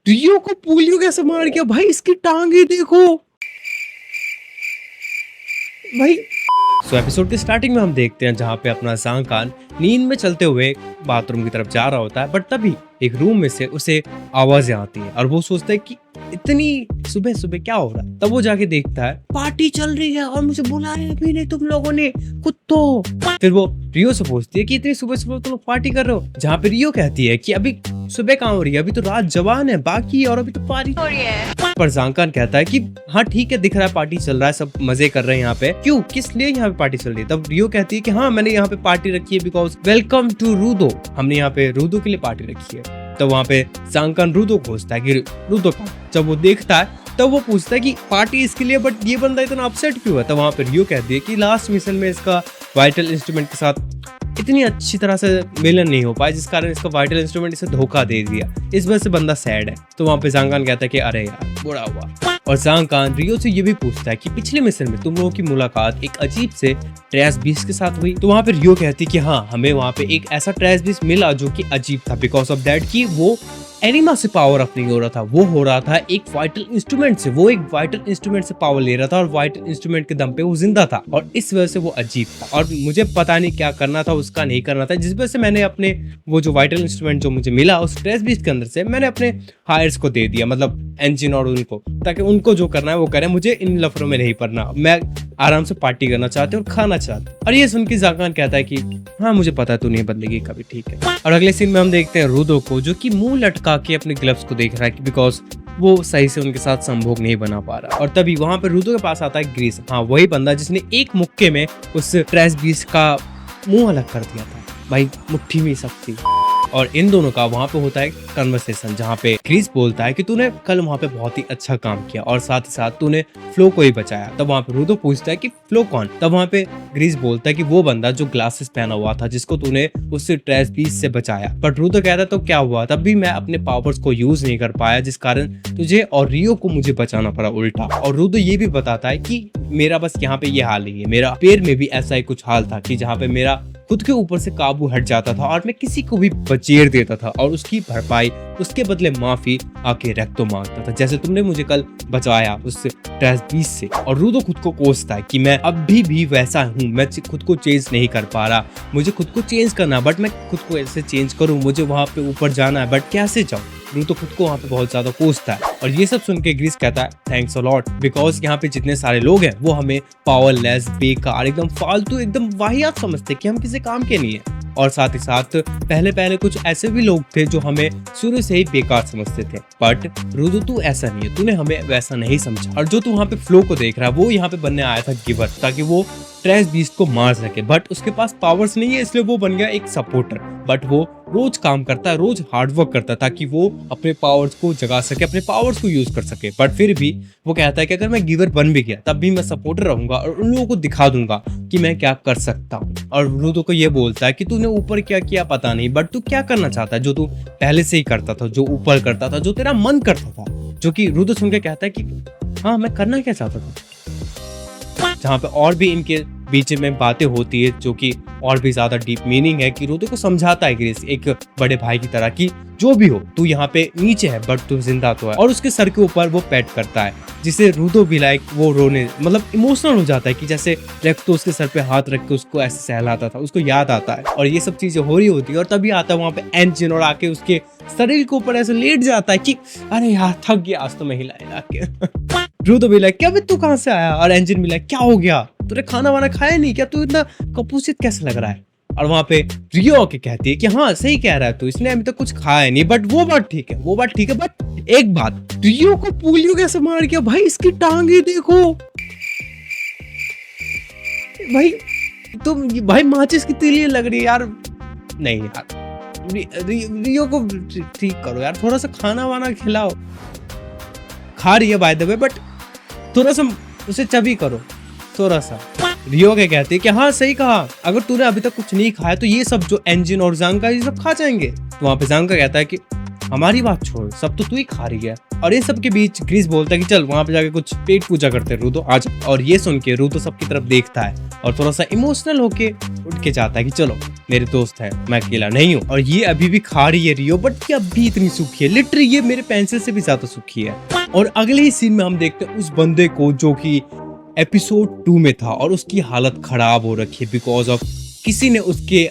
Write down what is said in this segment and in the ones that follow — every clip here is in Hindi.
रियो को पोलियो कैसे मार गया भाई, इसकी टांगे देखो भाई। एपिसोड के स्टार्टिंग में हम देखते हैं जहाँ पे अपना सांग खान नींद में चलते हुए बाथरूम की तरफ जा रहा होता है, बट तभी एक रूम में से उसे आवाजें आती हैं और वो सोचता है कि इतनी सुबह सुबह क्या हो रहा है। तब वो जाके देखता है पार्टी चल रही है और मुझे बुलाया भी नहीं तुम लोगों ने कुत्तो। फिर वो रियो से पूछती है कि इतनी सुबह सुबह तुम लोग पार्टी कर रहे हो, जहाँ पे रियो कहती है कि अभी सुबह कहाँ हो रही है, अभी तो रात जवान है बाकी और अभी तो पार्टी हो रही है। पर सांग खान कहता है कि हाँ ठीक है, दिख रहा है पार्टी चल रहा है, सब मजे कर रहे हैं यहाँ पे, क्यों किस लिए यहाँ पे पार्टी चल रही है। तब रियो कहती है कि हाँ मैंने यहाँ पे पार्टी रखी है बिकॉज वेलकम टू रूदो, हमने यहाँ पे रूदो के लिए पार्टी रखी है। तो वहाँ पे सांग खान रूदो खोजता है कि रूदो कहाँ। जब वो देखता है तब वो पूछता है कि पार्टी इसके लिए, बट ये बंदा इतना अपसेट क्यों है। तो वहाँ पे रियो कहती है कि लास्ट मिशन में इसका वाइटल इंस्ट्रूमेंट के साथ इतनी अच्छी तरह से मिलन नहीं हो पाया, जिस कारण इसका वाइटल इंस्ट्रूमेंट इसे धोखा दे दिया, इस वजह से बंदा सैड है। तो वहाँ पे सांग खान कहता है कि अरे यार बुरा हुआ। और सांग खान रियो से ये भी पूछता है कि पिछले मिशन में तुम लोगों की मुलाकात एक अजीब से ट्रैश बीस्ट के साथ हुई। तो वहाँ पे रियो कहती है कि हाँ हमें वहाँ पे एक ऐसा ट्रैश बीस्ट मिला जो कि अजीब था, बिकॉज ऑफ दैट कि वो एनिमा से पावर अप नहीं हो रहा था, वो हो रहा था एक वाइटल इंस्ट्रूमेंट से, वो एक वाइटल इंस्ट्रूमेंट से पावर ले रहा था और वाइटल इंस्ट्रूमेंट के दम पे वो जिंदा था और इस वजह से वो अजीब था और मुझे पता नहीं क्या करना था, उसका नहीं करना था, जिस वजह से मैंने अपने वो जो वाइटल इंस्ट्रूमेंट जो मुझे मिला उस ट्रेस बीस्ट के अंदर से मैंने अपने हायर्स को दे दिया, मतलब एंजिन और उनको, ताकि उनको जो करना है वो करें, मुझे इन लफड़ों में नहीं पड़ना, मैं आराम से पार्टी करना चाहते और खाना चाहते। और ये सुन के सांग खान कहता है कि हाँ मुझे पता है तू नहीं बदलेगी कभी, ठीक है। और अगले सीन में हम देखते हैं रूदो को जो कि मुंह लटका के अपने ग्लव्स को देख रहा है बिकॉज वो सही से उनके साथ संभोग नहीं बना पा रहा। और तभी वहां पर रूदो के पास आता है ग्रीस, हाँ वही बंदा जिसने एक मुक्के में उस ट्रैश बीस्ट का मुंह अलग कर दिया था, भाई मुट्ठी में शक्ति। और इन दोनों का वहां पे होता है कन्वर्सेशन, जहाँ पे ग्रीस बोलता है कि तूने कल वहां पे बहुत ही अच्छा काम किया और साथ ही साथ तूने फ्लो को ही बचाया। तब वहां पे रूदो पूछता है कि फ्लो कौन। तब वहां पे ग्रीस बोलता है कि वो बंदा जो ग्लासेस पहना हुआ था जिसको तूने उससे ट्रैश बीस्ट से बचाया। बट रूदो कहता है तो क्या हुआ, तब भी मैं अपने पावर्स को यूज नहीं कर पाया, जिस कारण तुझे और रियो को मुझे बचाना पड़ा उल्टा। और रूदो ये भी बताता है कि मेरा बस यहाँ पे ये हाल नहीं है, मेरा पैर में भी ऐसा ही कुछ हाल था कि जहाँ पे मेरा खुद के ऊपर से काबू हट जाता था और मैं किसी को भी बचेर देता था और उसकी भरपाई उसके बदले माफी आके रख मांगता था, जैसे तुमने मुझे कल बचाया उस ट्रैश बीस्ट से। और रूदो खुद को कोसता है कि मैं अभी भी वैसा हूँ, मैं खुद को चेंज नहीं कर पा रहा, मुझे खुद को चेंज करना, बट मैं खुद को ऐसे चेंज करूँ, मुझे वहां पे ऊपर जाना है, बट कैसे जाऊँ। रूदो खुद को वहाँ पे बहुत ज्यादा कोसता है। और ये सब सुन के ग्रीस कहता है थैंक्स अ लॉट, बिकॉज यहाँ पे जितने सारे लोग हैं वो हमें पावरलेस, बेकार, एकदम फालतू, एकदम वाहियात समझते कि हम किसी काम के नहीं है। और साथ ही साथ पहले पहले कुछ ऐसे भी लोग थे जो हमें शुरू से ही बेकार समझते थे, बट रूदो तू ऐसा नहीं है, तूने हमें वैसा नहीं समझा। और जो तू वहाँ पे फ्लो को देख रहा है वो यहाँ पे बनने आया था गिवर, ताकि वो ट्रैश बीस्ट को मार सके, बट उसके पास पावर्स नहीं है इसलिए वो बन गया एक सपोर्टर। बट वो रोज काम करता है, रोज हार्डवर्क करता है ताकि वो अपने पावर्स को जगा सके, अपने पावर्स को यूज कर सके। बट फिर भी वो कहता है कि अगर मैं गिवर बन भी गया तब भी मैं सपोर्टर रहूंगा और उन लोगों को दिखा दूंगा कि मैं क्या कर सकता हूँ। और रूदो को ये बोलता है कि तूने ऊपर क्या किया पता नहीं, बट तू क्या करना चाहता है जो तू पहले से ही करता था, जो ऊपर करता था, जो तेरा मन करता था। जो कि रूदो सुन के कहता है कि हाँ मैं करना क्या चाहता था। जहाँ पे और भी इनके बीच में बातें होती है जो कि और भी ज्यादा डीप मीनिंग है, कि रूदो को समझाता है ग्रीस एक बड़े भाई की तरह कि जो भी हो तू यहाँ पे नीचे है बट तू जिंदा तो है। और उसके सर के ऊपर वो पैट करता है जिसे रूदो भी लाइक वो रोने, मतलब इमोशनल हो जाता है कि जैसे रेक्टो उसके सर पे हाथ रख के उसको ऐसे सहलाता था, उसको याद आता है। और ये सब चीजें हो रही होती है और तभी आता है वहाँ पे एंजिन और आके उसके शरीर के ऊपर ऐसे लेट जाता है कि अरे यार थक गया आज तो मैं हिला के। रूदो भी लाइक क्या तू कहाँ से आया, और एंजिन भी लाइक क्या हो गया, तूने खाना वाना खाया नहीं क्या, तू इतना कपूसित कैसे लग रहा है। और वहां पे रियो आके कहती है कि हाँ सही कह रहा है तू, इसने अभी तक कुछ खाया नहीं, बट वो बात ठीक है, वो बात ठीक है, बट एक बात, रियो को पोलियो कैसे मार गया भाई, इसकी टांगे देखो भाई, तुम भाई माचिस की तीली लग रही है यार। नहीं यार रियो को ठीक करो यार, थोड़ा सा खाना वाना खिलाओ, खा रही है बाय द वे, बट थोड़ा सा उसे चबी करो थोड़ा सा। रियो के कहते हैं कि हाँ सही कहा, अगर तूने अभी तक कुछ नहीं खाया तो ये सब जो एंजिन और जांग का ये सब खा जाएंगे। तो वहाँ पे जांग का कहता है कि हमारी बात छोड़, सब तो तू ही खा रही है। और इन सब के बीच ग्रीस बोलता है कि चल वहाँ पे जाके कुछ पेट पूजा करते हैं रूदो आज। और ये सुन के रूदो सबकी तरफ देखता है और थोड़ा सा इमोशनल होके उठ के जाता है कि चलो मेरे दोस्त है, मैं अकेला नहीं हूँ। और ये अभी भी खा रही है रियो, बट ये अभी इतनी सूखी है, लिटरली ये मेरे पेंसिल से भी ज्यादा सूखी है। और अगले ही सीन में हम देखते हैं उस बंदे को जो कि एपिसोड 2 में था और उसकी हालत खराब हो रखी है बिकॉज ऑफ किसी ने उसके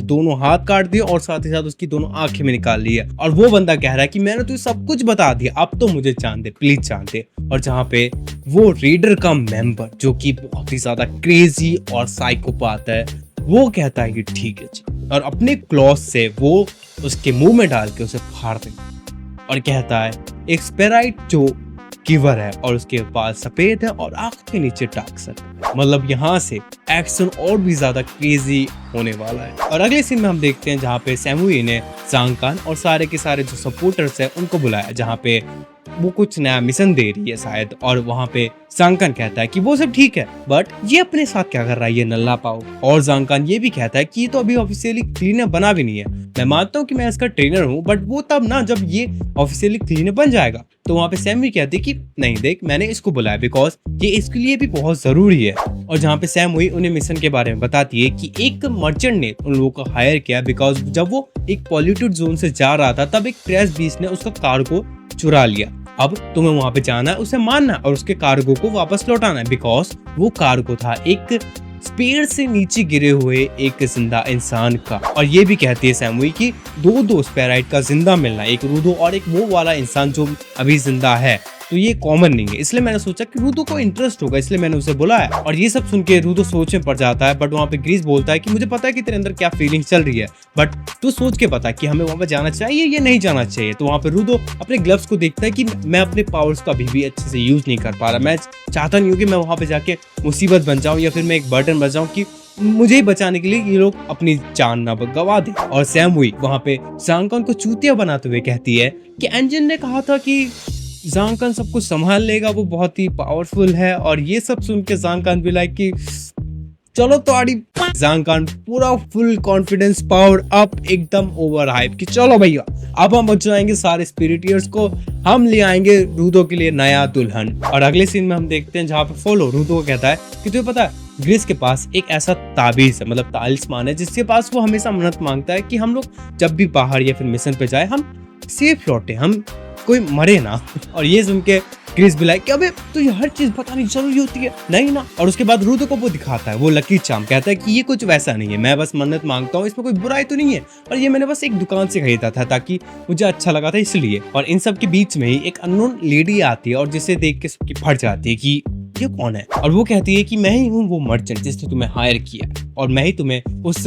दोनों हाथ काट दिए और साथ ही साथ उसकी दोनों आंखें में निकाल ली है। और वो बंदा कह रहा है कि मैंने तुझे सब कुछ बता दिया, अब तो मुझे जान दे, प्लीज जान दे। और जहाँ पे वो रेडर का मेंबर जो कि बहुत ही ज्यादा क्रेजी और साइकोपाथ है, वो कहता है कि ठीक है जी, और अपने क्लॉथ से वो उसके मुंह में डाल के उसे फाड़ देता और कहता है एक स्पेराइट जो गिवर है और उसके बाल सफेद है और आंख के नीचे डार्क सर्कल। मतलब यहाँ से एक्शन और भी ज्यादा क्रेजी होने वाला है। और अगले सीन में हम देखते हैं जहाँ पे सैमुई ने जांग कान और सारे के सारे जो सपोर्टर्स हैं उनको बुलाया, जहाँ पे वो कुछ नया मिशन दे रही है शायद। और वहाँ पे जांग कान कहता है कि वो सब ठीक है, बट ये अपने साथ क्या कर रहा है ये नल्ला पाओ। और जांग कान ये भी कहता है कि ये तो अभी ऑफिशियली क्लीनर बना भी नहीं है। मैं मानता हूँ कि मैं इसका ट्रेनर हूँ, बट वो तब ना जब ये ऑफिशियली क्लीनर बन जाएगा। तो वहाँ पे सैमुई कहती है कि नहीं देख, मैंने इसको बुलाया बिकॉज ये इसके लिए भी बहुत जरूरी है। और जहाँ पे सैमुई उन्हें मिशन के बारे में बताती है कि एक मर्चेंट ने उन लोगों को हायर किया बिकॉज जब वो एक पॉल्यूटेड जोन से जा रहा था तब एक ट्रैश बीस्ट ने उसका कार्गो चुरा लिया। अब तुम्हें वहां पे जाना है, उसे मारना है और उसके कार्गो को वापस लौटाना है बिकॉज वो कार्गो था एक पेड़ से नीचे गिरे हुए एक जिंदा इंसान का। और ये भी कहती है सैमुई कि दो स्पेराइट का जिंदा मिलना, एक रूडो और एक वो वाला इंसान जो अभी जिंदा है, तो ये कॉमन नहीं है। इसलिए मैंने सोचा कि रूडो को इंटरेस्ट होगा, इसलिए मैंने उसे बुलाया। और ये सब सुन के रूडो सोच में पड़ जाता है, बट वहाँ पे ग्रीस बोलता है कि मुझे पता है कि तेरे अंदर क्या फीलिंग्स चल रही है, बट तू सोच के बता कि हमें वहाँ पे जाना चाहिए या नहीं जाना चाहिए। तो वहाँ पे रूडो अपने ग्लव्स को देखता है कि मैं अपने पावर्स का अभी भी अच्छे से यूज नहीं कर पा रहा, मैं चाहता नहीं हूँ कि मैं वहाँ पे जाके मुसीबत बन जाऊँ या फिर मैं एक बर्डन बन जाऊँ कि मुझे ही बचाने के लिए ये लोग अपनी जान ना गवा दे। और सैमुई वहाँ पे जांग कान को चूतिया बनाते हुए कहती है कि एंजन ने कहा था कि जांग कान सब कुछ संभाल लेगा, वो बहुत ही पावरफुल है। और ये सब सुन के जांग कान भी लाइक कि चलो तो आड़ी। जांग कान पूरा फुल कॉन्फिडेंस, पावर अप, एकदम ओवर हाइप कि चलो भैया अब हम बचाएंगे सारे स्पिरिटियर्स को, हम ले आएंगे रूदो के लिए नया दुल्हन। और अगले सीन में हम देखते हैं जहाँ पे फॉलो रूदो को कहता है कि तुम्हें पता है ग्रिस के पास एक ऐसा ताबीज है, मतलब तालिस्मान है, जिसके पास वो हमेशा मन्नत मांगता है कि हम लोग जब भी बाहर या फिर मिशन पे जाए हम सेफ लौटे, हम कोई मरे ना। और ये सुन के क्रिस भी लाइक अबे तो ये हर चीज बतानी जरूरी होती है नहीं ना। और उसके बाद रूदो को वो दिखाता है वो लकी चार्म, कहता है कि ये कुछ वैसा नहीं है, मैं बस मन्नत मांगता हूँ, इसमें कोई बुराई तो नहीं है, और ये मैंने बस एक दुकान से खरीदा था ताकि मुझे अच्छा लगा था इसलिए। और इन सब के बीच में ही एक अननोन लेडी आती है और जिसे देख के सबकी फट जाती है कि ये कौन है। और वो कहती है कि मैं ही हूँ वो मर्चेंट जिसने तुम्हें हायर किया और मैं ही तुम्हें उस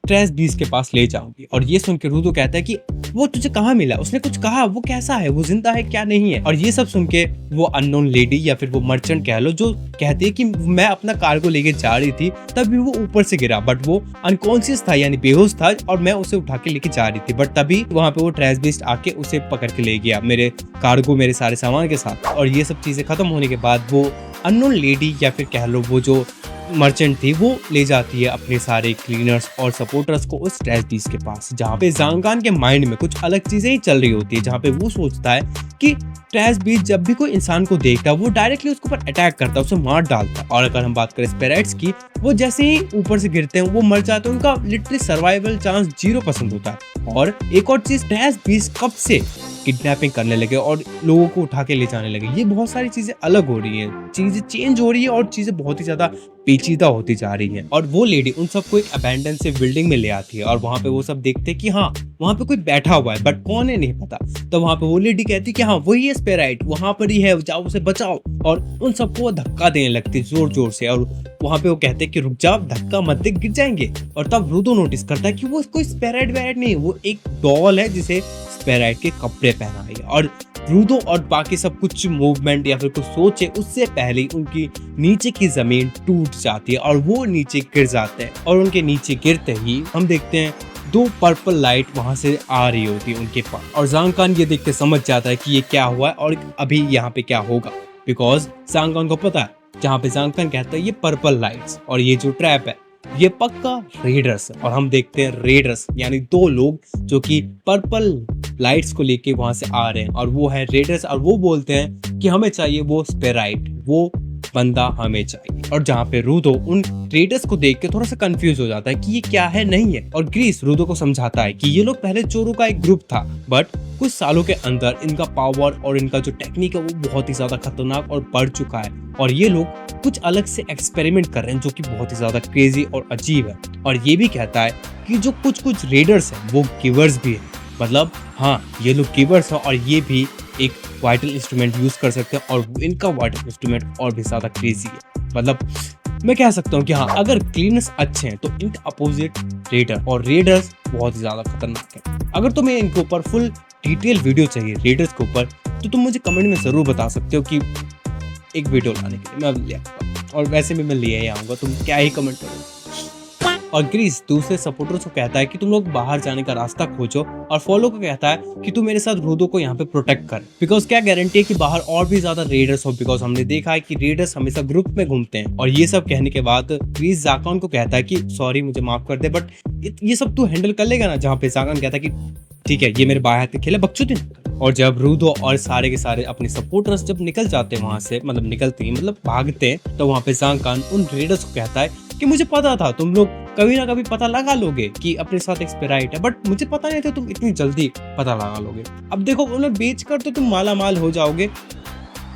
ट्रैश बीस्ट के पास ले जाऊंगी। और ये सुन के रूदो कहता है कि वो तुझे कहाँ मिला, उसने कुछ कहा, वो कैसा है, वो जिंदा है क्या नहीं है। और ये सब सुन के वो अननोन लेडी या फिर वो मर्चेंट कह लो, जो कहती है कि मैं अपना कार्गो लेके जा रही थी तभी वो ऊपर से गिरा, बट वो अनकॉन्शियस था यानी बेहोश था और मैं उसे उठा के लेके जा रही थी, बट तभी वहाँ पे वो ट्रैश बीस्ट आके उसे पकड़ के ले गया मेरे कार्गो मेरे सारे सामान के साथ। और ये सब चीजें खत्म होने के बाद वो अननोन लेडी या फिर कह लो वो जो मर्चेंट थी वो ले जाती है अपने सारे क्लीनर्स और सपोर्टर्स को उस ट्रैश बीस्ट के पास, जहाँ पे जांग कान के माइंड में कुछ अलग चीजें ही चल रही होती है। जहाँ पे वो सोचता है कि ट्रैश बीस्ट जब भी कोई इंसान को देखता है वो डायरेक्टली उसके ऊपर अटैक करता है, उसे मार डालता है। और अगर हम बात करें स्पेराइट्स की, वो जैसे ही ऊपर से गिरते हैं वो मर जाते हैं, उनका लिटरली सर्वाइवल चांस 0% होता है। और एक और चीज, ट्रैश बीस्ट कब से किडनैपिंग करने लगे और लोगों को उठा के ले जाने लगे, ये बहुत सारी चीजें अलग हो रही हैं, चीजें चेंज हो रही है और चीजें बहुत ही ज्यादा पेचीदा होती जा रही हैं। और वो लेडी उन सबको एक अबैंडन से बिल्डिंग में ले आती है और वहां पे वो सब देखते हैं कि हाँ वहां पे कोई बैठा हुआ है, बट कौन है नहीं पता। तो वहां पे वो लेडी कहती है कि हाँ वही है स्पेराइट, वहां पर ही है, जाओ उसे बचाओ। और उन सबको वो धक्का देने लगती है जोर जोर से, और वहां पे वो कहते हैं कि रुक जाओ, धक्का मत दे, गिर जाएंगे। और तब रूदो नोटिस करता है कि वो कोई स्पेराइट वेराइट नहीं, वो एक डॉल है जिसे स्पेराइट के कपड़े पहनाए। और रूदो और बाकी सब कुछ मूवमेंट या फिर कुछ सोचे उससे पहले उनकी नीचे की जमीन टूट जाती है और वो नीचे गिर जाते हैं। और उनके नीचे गिरते ही हम देखते हैं 2 पर्पल लाइट वहां से आ रही होती है उनके पास। और जांग कान ये देख के समझ जाता है कि ये क्या हुआ है और अभी यहाँ पे क्या होगा, बिकॉज जांग कान को पता है, जहाँ पे जांग कान कहता है ये पर्पल लाइट्स और ये जो ट्रैप है ये पक्का रेडर्स है। और हम देखते हैं रेडर्स यानी 2 लोग जो कि पर्पल लाइट्स को लेके वहां से आ रहे हैं और वो है रेडर्स। और वो बोलते हैं कि हमें चाहिए वो स्पेराइट, वो बंदा हमें चाहिए। और जहाँ पे रूडो उन ट्रेडर्स को देख के थोड़ा सा कंफ्यूज हो जाता है कि ये क्या है नहीं है, और ग्रीस रूडो को समझाता है कि ये लोग पहले चोरों का एक ग्रुप था, बट कुछ सालों के अंदर इनका पावर और इनका जो टेक्निक है वो बहुत ही ज्यादा खतरनाक और बढ़ चुका है, और ये लोग कुछ अलग से एक्सपेरिमेंट कर रहे हैं जो कि बहुत ही ज्यादा क्रेजी और अजीब है। और ये भी कहता है कि जो कुछ रेडर्स हैं वो गिवर्स भी हैं, मतलब हाँ ये लोग गिवर्स हैं और ये भी एक वाइटल इंस्ट्रूमेंट यूज कर सकते हैं, और इनका वाइटल इंस्ट्रूमेंट और भी ज्यादा क्रेजी है। मतलब मैं कह सकता हूँ कि हाँ अगर क्लीनर्स अच्छे हैं तो इनके अपोजिट रेडर और रेडर्स बहुत ही ज्यादा खतरनाक है। अगर तुम्हें इनके ऊपर फुल डिटेल वीडियो चाहिए रेडर्स के ऊपर तो तुम मुझे कमेंट में जरूर बता सकते हो कि एक वीडियो लाने के लिए मैं ले आऊंगा, और वैसे भी मैं ले ही आऊंगा, तुम क्या ही कमेंट करो। और ग्रीस दूसरे सपोर्टर्स को कहता है कि तुम लोग बाहर जाने का रास्ता खोजो, और फॉलो को कहता है कि तू मेरे साथ रूडो को यहाँ पे प्रोटेक्ट कर, बिकॉज क्या गारंटी है कि बाहर और भी ज्यादा रेडर्स हो, बिकॉज हमने देखा है कि रेडर्स हमेशा ग्रुप में घूमते हैं। और ये सब कहने के बाद ग्रीस जाकान को कहता है कि सॉरी मुझे माफ कर दे, बट ये सब तू हैंडल कर लेगा ना। जहाँ पे जाकान कहता है कि ठीक है ये मेरे बाएं हाथ के खेल है, बकचोदी। और जब रूडो और सारे के सारे अपने सपोर्टर्स जब निकल जाते हैं वहां से, मतलब निकलते हैं मतलब भागते हैं, तो वहां पे जाकान उन रेडर्स को कहता है कि मुझे पता था तुम लोग कभी ना कभी पता लगा लोगे कि अपने साथ एक स्पिराइट है, बट मुझे पता नहीं था तुम इतनी जल्दी पता लगा लोगे। अब देखो उन्हें बेच कर तो तुम माला माल हो जाओगे,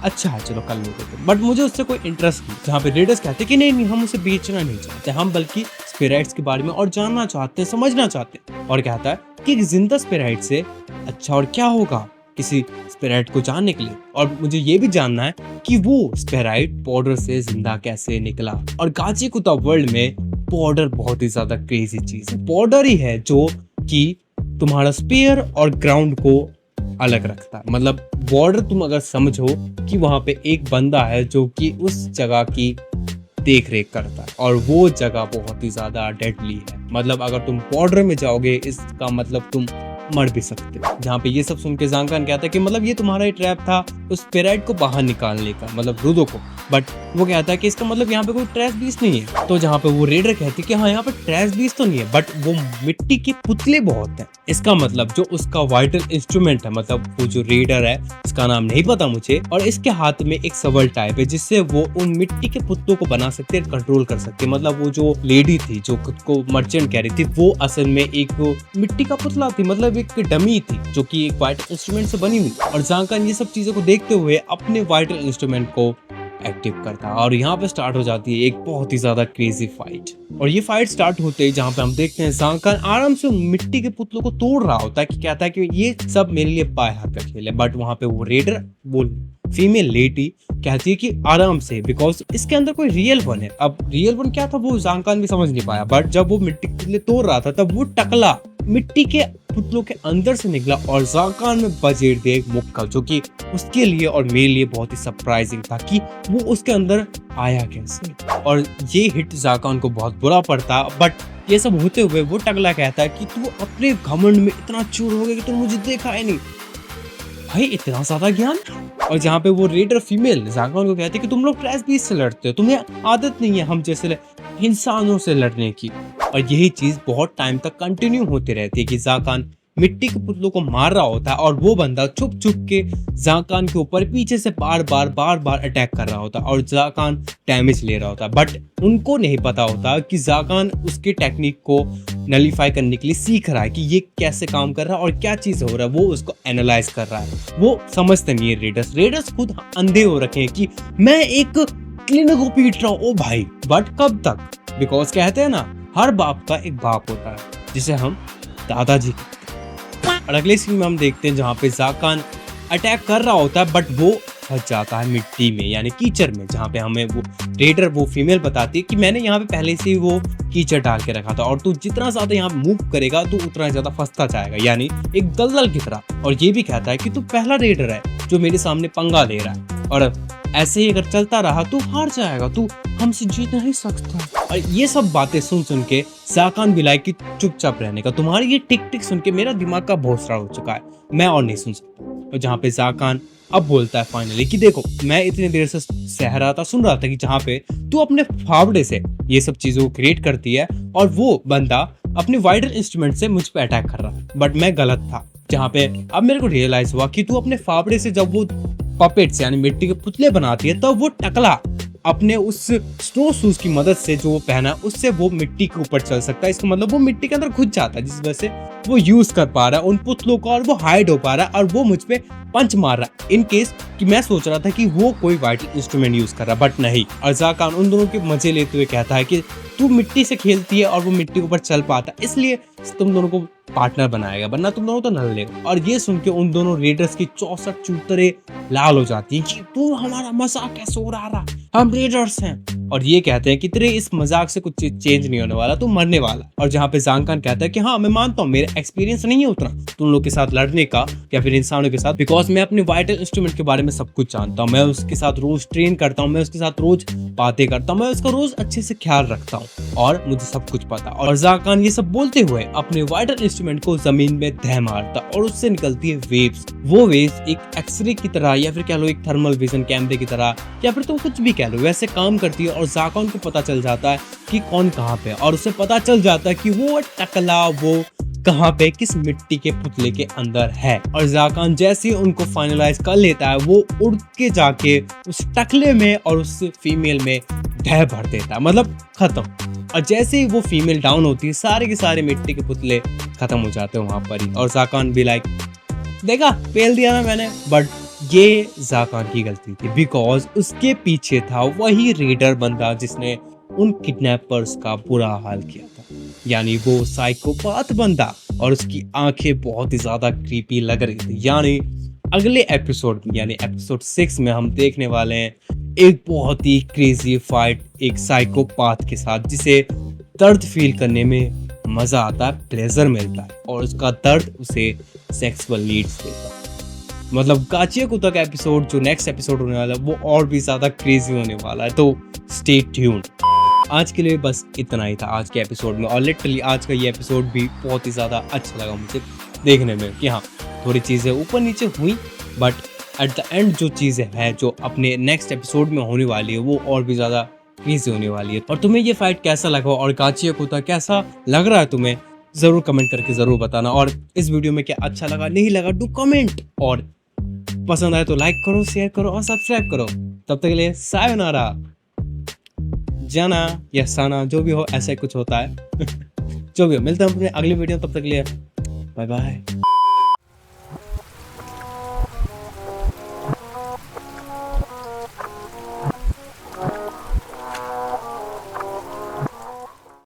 अच्छा है चलो कर लोगे तुम, बट मुझे उससे कोई इंटरेस्ट नहीं। जहाँ पे रेडर्स कहते हैं कि नहीं हम उसे बेचना नहीं चाहते, हम बल्कि स्पिराइट्स के बारे में और जानना चाहते हैं, समझना चाहते हैं। और कहता है कि जिंदा स्पिराइट से अच्छा और क्या होगा किसी स्पिराइट को जानने के लिए, और मुझे ये भी जानना है कि वो स्पिराइट पाउडर से जिंदा कैसे निकला। और गाचिकुता वर्ल्ड में पाउडर बहुत ही ज्यादा क्रेजी चीज है, पाउडर ही है जो कि तुम्हारा स्पेयर और ग्राउंड को अलग रखता है। मतलब बॉर्डर तुम अगर समझो कि वहां पे एक बंदा है जो कि उस जगह की देख रेख करता है, और वो जगह बहुत ही ज्यादा डेडली है। मतलब अगर तुम बॉर्डर में जाओगे इसका मतलब तुम मर भी सकते हो। जहाँ पे ये सब सुन के जाकान कहता है कि मतलब ये तुम्हारा ही ट्रैप था उस स्पिराइट को बाहर निकालने का, मतलब रूडो को, बट वो कहता है कि इसका मतलब यहाँ पे कोई ट्रैश बीस नहीं है। तो जहाँ पे वो रेडर कहती है कि हाँ यहाँ पे ट्रैश बीस तो नहीं है, बट वो मिट्टी के पुतले बहुत हैं। इसका मतलब जो उसका वाइटल इंस्ट्रूमेंट है, मतलब वो जो रेडर है इसका नाम नहीं पता मुझे, और इसके हाथ में एक सवल टाइप है जिससे वो उन मिट्टी के पुतलों को बना सकते हैं, कंट्रोल कर सकते हैं। मतलब वो जो लेडी थी जो खुद को मर्चेंट कह रही थी वो असल में एक मिट्टी का पुतला थी, मतलब एक डमी थी जो कि एक वाइटल इंस्ट्रूमेंट से बनी हुई। और जाकान ये सब चीजों को देखते हुए अपने वाइटल इंस्ट्रूमेंट को एक्टिव करता है, और यहाँ पे स्टार्ट हो जाती है एक बहुत ही ज्यादा क्रेजी फाइट। और ये फाइट स्टार्ट होते ही जहाँ पे हम देखते हैं जाकान आराम से मिट्टी के पुतलों को तोड़ रहा होता है, कि कहता है कि ये सब मेरे लिए बाएं हाथ का खेल है, बट वहां पे वो रेडर वो फीमेल लेडी कहती है कि आराम से, बिकॉज इसके अंदर कोई रियल वन है। अब रियल वन क्या था वो जाकान भी समझ नहीं पाया, बट जब वो मिट्टी के पुतले तोड़ रहा था तब वो टकला मिट्टी के पुतलों के अंदर से निकला और जाकान में बजेड़ दिया एक मुक्का, जो कि उसके लिए और मेरे लिए बहुत ही सरप्राइजिंग था कि वो उसके अंदर आया कैसे। और ये हिट जाकान को बहुत बुरा पड़ता, बट ये सब होते हुए वो टकला कहता है कि तू अपने घमंड में इतना चूर हो गया कि तूने मुझे देखा है नहीं, भाई इतना ज्यादा ज्ञान। और जहाँ पे वो रेडर फीमेल जाकान को कहती है कि तुम लोग ट्रैश बीस से लड़ते हो, तुम्हें आदत नहीं है हम जैसे इंसानों से लड़ने की। और यही चीज बहुत टाइम तक कंटिन्यू होती रहती है कि जाकान मिट्टी के पुतलों को मार रहा होता है और वो बंदा छुप छुप के जाकान के ऊपर पीछे से बार बार अटैक कर रहा होता है और जाकान डैमेज ले रहा होता है। बट उनको नहीं पता होता कि जाकान उसके टेक्निक को नलीफाई करने के लिए सीख रहा है कि ये कैसे काम कर रहा है और क्या चीज हो रहा है, वो उसको एनालाइज कर रहा है। वो समझते नहीं है रेडर्स खुद अंधे हो रखे हैं कि मैं एक क्लीनर को पीट रहा हूँ, ओ भाई, बट कब तक? बिकॉज कहते हैं ना हर बाप का एक बाप होता है जिसे हम दादाजी। और अगले सीन में हम देखते हैं जहाँ पे जाकान अटैक कर रहा होता है बट वो फंस जाता है मिट्टी में यानी कीचड़ में, जहाँ पे हमें वो रेडर वो फीमेल बताती है कि मैंने यहाँ पे पहले से ही वो कीचड़ डाल के रखा था और तू जितना ज्यादा यहाँ मूव करेगा तो उतना ज्यादा फंसता जाएगा, यानी एक दलदल की तरह। और ये भी कहता है कि तू पहला रेडर है जो मेरे सामने पंगा ले रहा है और ऐसे ही अगर चलता रहा तू हार जाएगा, तू हमसे जीत नहीं सकता। और ये सब बातें सुन के जाकान भी लाइक कि चुपचाप रहने का, तुम्हारी ये टिक टिक सुन के मेरा दिमाग का भोसड़ा हो चुका है, मैं और नहीं सुन सकता। और जहाँ पे जाकान अब बोलता है फाइनली कि देखो मैं इतनी देर से सह रहा था सुन रहा था कि जहाँ पे तू अपने फावड़े से ये सब चीजों को क्रिएट करती है और वो बंदा अपने वाइडल इंस्ट्रूमेंट से मुझ पे अटैक कर रहा है, बट मैं गलत था। जहाँ पे अब मेरे को रियलाइज हुआ कि तू अपने फावड़े से जब वो पपेट्स यानी मिट्टी के पुतले बनाती है तब वो टकला अपने उस स्नो शूज की मदद से जो वो पहना उससे वो मिट्टी के ऊपर चल सकता है। इसका मतलब वो मिट्टी के अंदर घुस जाता है, जिस वजह से वो यूज कर पा रहा है उन पुतलों का और वो हाइड हो पा रहा है और वो मुझ पे पंच मार रहा है। इन केस कि मैं सोच रहा था कि वो कोई वाइटल इंस्ट्रूमेंट यूज कर रहा है, बट नहीं। और जाकान उन दोनों के मजे लेते हुए कहता है कि तू मिट्टी से खेलती है और वो मिट्टी के ऊपर चल पाता है, इसलिए तुम दोनों को पार्टनर बनाएगा, वरना तुम दोनों तो न लेगा। और ये सुन के उन दोनों रेडर्स की 64 चूतरे लाल हो जाती है कि तू हमारा मजाक कैसे उड़ा रहा, हम रेडर्स हैं। और ये कहते हैं कि तेरे इस मजाक से कुछ चेंज नहीं होने वाला, तू मरने वाला। और जहाँ पे जांगकान कहता है कि हाँ मैं मानता हूँ मेरा एक्सपीरियंस नहीं है उतना तुम लोग के साथ लड़ने का या फिर इंसानों के साथ, बिकॉज मैं अपने वाइटल इंस्ट्रूमेंट के बारे में सब कुछ जानता हूँ, मैं उसके साथ रोज ट्रेन करता हूँ, मैं उसके साथ रोज बातें करता हूँ, मैं उसका रोज अच्छे से ख्याल रखता हूँ और मुझे सब कुछ पता। और जाकान ये सब बोलते हुए अपने वाइटल इंस्ट्रूमेंट को जमीन में धह मारता और उससे निकलती है वेव्स। वो वेव्स एक एक्सरे की तरह या फिर कह लो एक थर्मल विजन कैमरे की तरह या फिर तुम कुछ भी कह लो वैसे काम करती है। और जाकान को पता चल जाता है कि कौन कहाँ पे, और उसे पता चल जाता है कि वो टकला वो कहाँ पे किस मिट्टी के पुतले के अंदर है। और जाकान जैसे ही उनको फाइनलाइज कर लेता है वो उड़ के जाके उस टकले में और उस फीमेल में ढह भर देता है, मतलब खत्म। और जैसे ही वो फीमेल डाउन होती है सारे के सारे मिट्टी के पुतले खत्म हो जाते हैं वहां पर ही। और जाकान भी लाइक देखा पेल दिया ना मैंने, बट ये जाकान की गलती थी बिकॉज उसके पीछे था वही रेडर बंदा जिसने उन किडनैपर्स का बुरा हाल किया था, यानी वो साइकोपाथ बंदा। और उसकी आंखें बहुत ही ज्यादा क्रीपी लग रही थी। यानी अगले एपिसोड में यानी एपिसोड 6 में हम देखने वाले हैं एक बहुत ही क्रेजी फाइट एक साइकोपाथ के साथ, जिसे दर्द फील करने में मजा आता है, प्लेजर मिलता है और उसका दर्द उसे सेक्सुअल नीड्स देता है। मतलब गाचियाकुता का एपिसोड जो नेक्स्ट एपिसोड होने वाला है वो और भी ज्यादा क्रेजी होने वाला है, तो स्टे ट्यून्ड। आज के लिए बस इतना ही था आज के एपिसोड में। और लिटरली आज का ये एपिसोड भी बहुत ही ज़्यादा अच्छा लगा मुझे देखने में कि हाँ थोड़ी चीज़ें ऊपर नीचे हुई, बट एट द एंड जो चीज़ें हैं जो अपने नेक्स्ट एपिसोड में होने वाली है वो और भी ज़्यादा क्रेजी होने वाली है। और तुम्हें ये फाइट कैसा लगा और गाचियाकुता कैसा लग रहा है तुम्हें, ज़रूर कमेंट करके ज़रूर बताना। और इस वीडियो में क्या अच्छा लगा नहीं लगा डू कमेंट, और पसंद आए तो लाइक करो शेयर करो और सब्सक्राइब करो। तब तक के लिए सायोनारा, जाना या साना जो भी हो, ऐसा ही कुछ होता है जो भी हो। मिलते हैं अपने अगली वीडियो, तब तक के लिए बाय बाय।